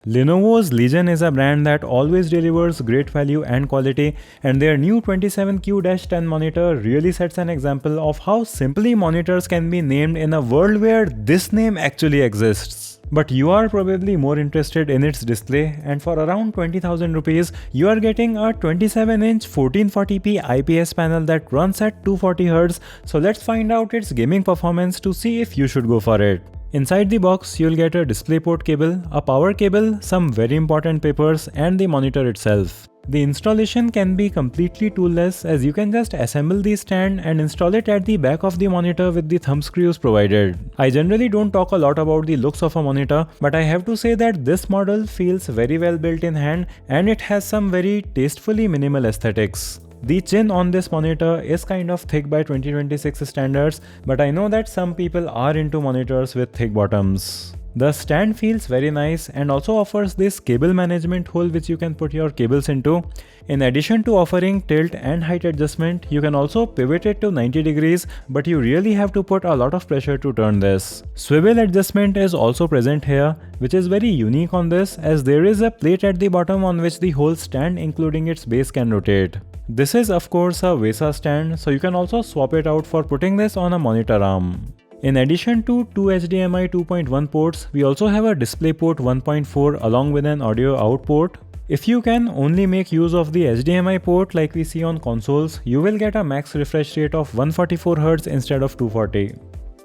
Lenovo's Legion is a brand that always delivers great value and quality, and their new 27Q-10 monitor really sets an example of how simply monitors can be named in a world where this name actually exists. But you are probably more interested in its display, and for around 20,000 rupees, you are getting a 27-inch 1440p IPS panel that runs at 240Hz, so let's find out its gaming performance to see if you should go for it. Inside the box, you'll get a DisplayPort cable, a power cable, some very important papers, and the monitor itself. The installation can be completely toolless, as you can just assemble the stand and install it at the back of the monitor with the thumb screws provided. I generally don't talk a lot about the looks of a monitor, but I have to say that this model feels very well built in hand, and it has some very tastefully minimal aesthetics. The chin on this monitor is kind of thick by 2026 standards, but I know that some people are into monitors with thick bottoms. The stand feels very nice and also offers this cable management hole which you can put your cables into. In addition to offering tilt and height adjustment, you can also pivot it to 90 degrees, but you really have to put a lot of pressure to turn this. Swivel adjustment is also present here, which is very unique on this, as there is a plate at the bottom on which the whole stand including its base can rotate. This is of course a VESA stand, so you can also swap it out for putting this on a monitor arm. In addition to two HDMI 2.1 ports, we also have a DisplayPort 1.4 along with an audio out port. If you can only make use of the HDMI port like we see on consoles, you will get a max refresh rate of 144Hz instead of 240.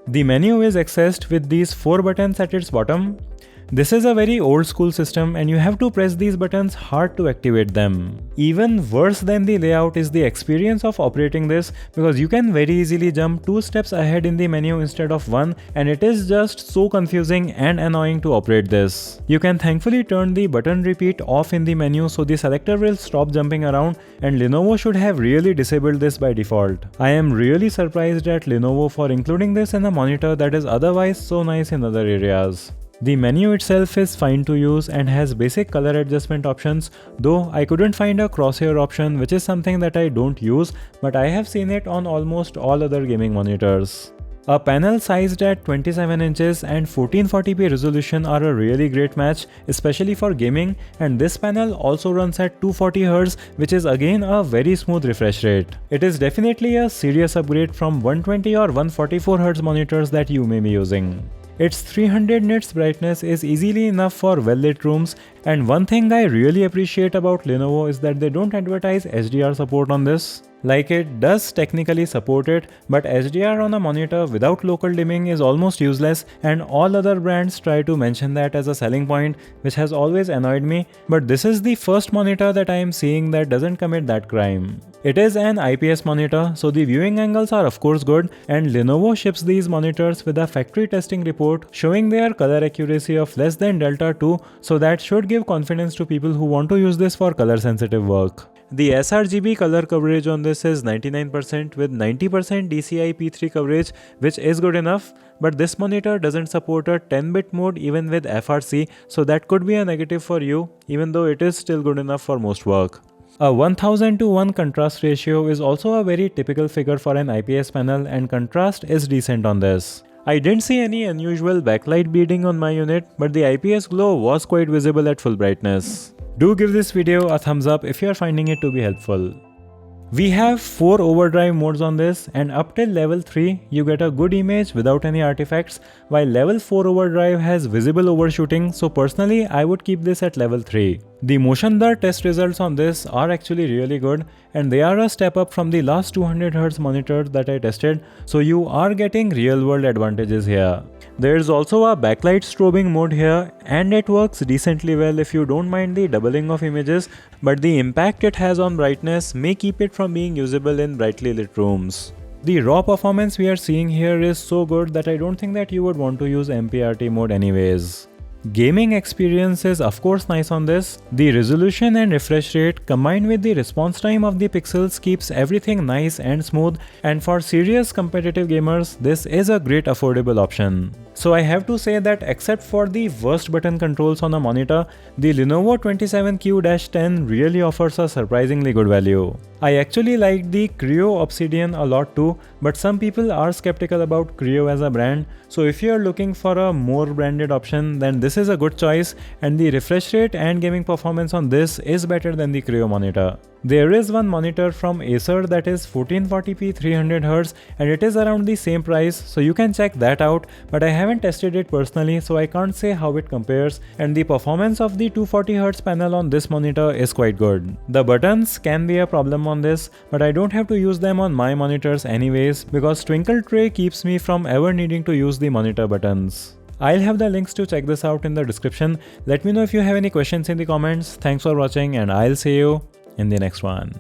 The menu is accessed with these 4 buttons at its bottom. This is a very old school system and you have to press these buttons hard to activate them. Even worse than the layout is the experience of operating this, because you can very easily jump 2 steps ahead in the menu instead of 1, and it is just so confusing and annoying to operate this. You can thankfully turn the button repeat off in the menu so the selector will stop jumping around, and Lenovo should have really disabled this by default. I am really surprised at Lenovo for including this in a monitor that is otherwise so nice in other areas. The menu itself is fine to use and has basic color adjustment options, though I couldn't find a crosshair option, which is something that I don't use, but I have seen it on almost all other gaming monitors. A panel sized at 27 inches and 1440p resolution are a really great match, especially for gaming, and this panel also runs at 240Hz, which is again a very smooth refresh rate. It is definitely a serious upgrade from 120 or 144Hz monitors that you may be using. Its 300 nits brightness is easily enough for well-lit rooms, and one thing I really appreciate about Lenovo is that they don't advertise HDR support on this. Like, it does technically support it, but HDR on a monitor without local dimming is almost useless, and all other brands try to mention that as a selling point, which has always annoyed me, but this is the first monitor that I am seeing that doesn't commit that crime. It is an IPS monitor, so the viewing angles are of course good, and Lenovo ships these monitors with a factory testing report showing their color accuracy of less than Delta 2, so that should give confidence to people who want to use this for color sensitive work. The sRGB color coverage on this is 99% with 90% DCI-P3 coverage, which is good enough, but this monitor doesn't support a 10-bit mode even with FRC, so that could be a negative for you, even though it is still good enough for most work. A 1000:1 contrast ratio is also a very typical figure for an IPS panel, and contrast is decent on this. I didn't see any unusual backlight bleeding on my unit, but the IPS glow was quite visible at full brightness. Do give this video a thumbs up if you are finding it to be helpful. We have 4 overdrive modes on this, and up till level 3 you get a good image without any artifacts, while level 4 overdrive has visible overshooting, so personally I would keep this at level 3. The motion blur test results on this are actually really good, and they are a step up from the last 200Hz monitors that I tested, so you are getting real world advantages here. There is also a backlight strobing mode here, and it works decently well if you don't mind the doubling of images, but the impact it has on brightness may keep it from being usable in brightly lit rooms. The raw performance we are seeing here is so good that I don't think that you would want to use MPRT mode anyways. Gaming experience is of course nice on this. The resolution and refresh rate combined with the response time of the pixels keeps everything nice and smooth, and for serious competitive gamers this is a great affordable option. So I have to say that except for the worst button controls on a monitor, the Lenovo 27Q-10 really offers a surprisingly good value. I actually like the Creo Obsidian a lot too, but some people are skeptical about Creo as a brand, so if you are looking for a more branded option, then this is a good choice, and the refresh rate and gaming performance on this is better than the Creo monitor. There is one monitor from Acer that is 1440p 300Hz and it is around the same price, so you can check that out, but I haven't tested it personally, so I can't say how it compares, and the performance of the 240Hz panel on this monitor is quite good. The buttons can be a problem on this, but I don't have to use them on my monitors anyways because Twinkle Tray keeps me from ever needing to use the monitor buttons. I'll have the links to check this out in the description. Let me know if you have any questions in the comments. Thanks for watching and I'll see you in the next one.